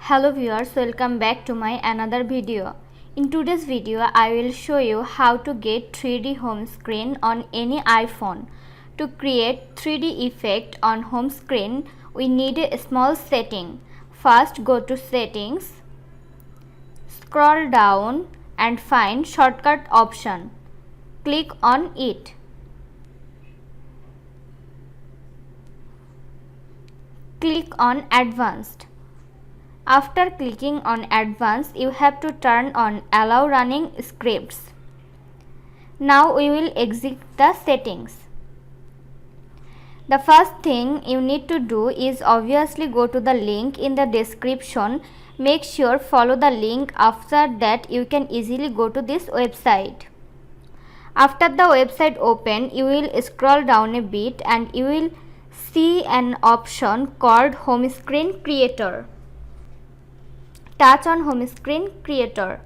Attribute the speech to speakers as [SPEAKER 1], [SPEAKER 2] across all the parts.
[SPEAKER 1] Hello viewers, welcome back to my another video. In today's video, I will show you how to get 3D home screen on any iPhone. To create 3D effect on home screen, we need a small setting. First, go to settings, scroll down and find shortcut option. Click on it. Click on advanced. After clicking on advanced, you have to turn on allow running scripts. Now we will exit the settings. The first thing you need to do is obviously go to the link in the description. Make sure follow the link. After that you can easily go to this website. After the website open, you will scroll down a bit and you will see an option called Home Screen Creator. Touch on Home Screen Creator.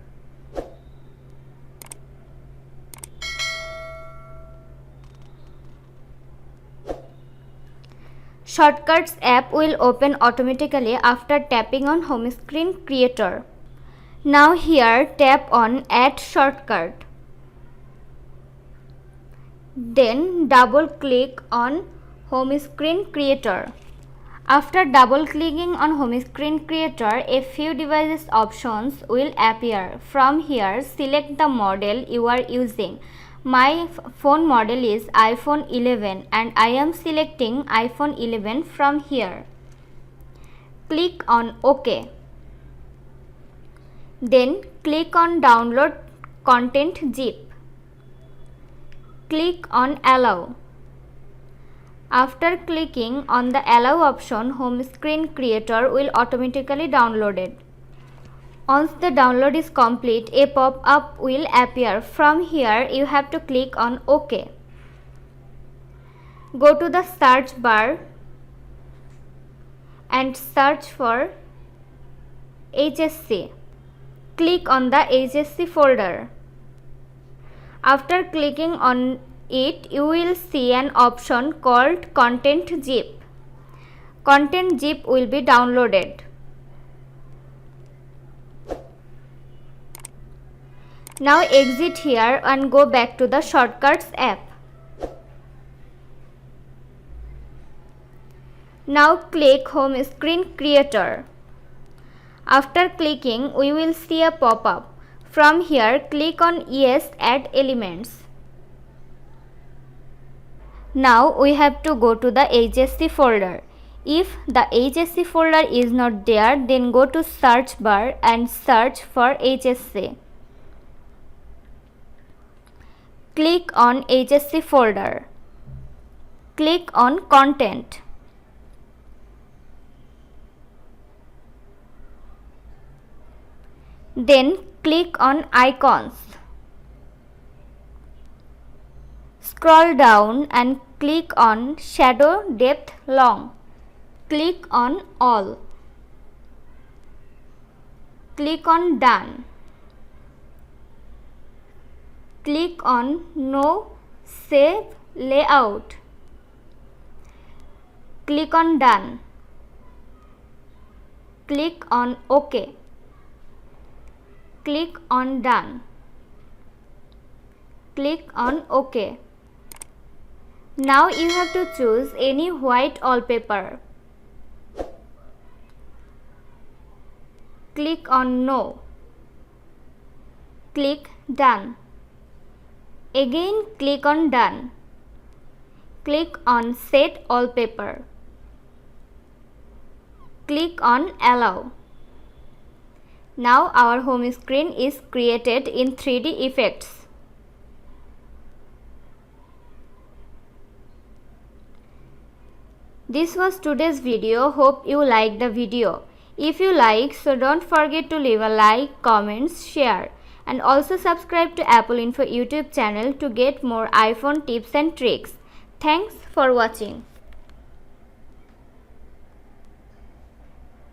[SPEAKER 1] Shortcuts app will open automatically after tapping on Home Screen Creator. Now here tap on Add Shortcut. Then double click on Home Screen Creator. After double clicking on Home Screen Creator, a few devices options will appear. From here, select the model you are using. My phone model is iPhone 11 and I am selecting iPhone 11 from here. Click on OK. Then click on Download Content Zip. Click on Allow. After clicking on the Allow option, Home Screen Creator will automatically download it. Once the download is complete, a pop-up will appear. From here, you have to click on OK. Go to the search bar and search for HSC. Click on the HSC folder. After clicking on it, you will see an option called Content Zip. Content Zip will be downloaded. Now exit here and go back to the Shortcuts app. Now click Home Screen Creator. After clicking, we will see a pop-up. From here, click on Yes, Add Elements. Now we have to go to the HSC folder. If the HSC folder is not there, then go to search bar and search for HSC. Click on HSC folder. Click on Content. Then click on Icons. Scroll down and click on Shadow Depth Long. Click on All. Click on Done. Click on No Save Layout. Click on Done. Click on OK. Click on Done. Click on OK. Now you have to choose any white wallpaper. Click on No. Click Done. Again click on Done. Click on Set Wallpaper. Click on Allow. Now our home screen is created in 3D effects. This was today's video. Hope you liked the video. If you like, so don't forget to leave a like, comments, share and also subscribe to Apple Info YouTube channel to get more iPhone tips and tricks. Thanks for watching.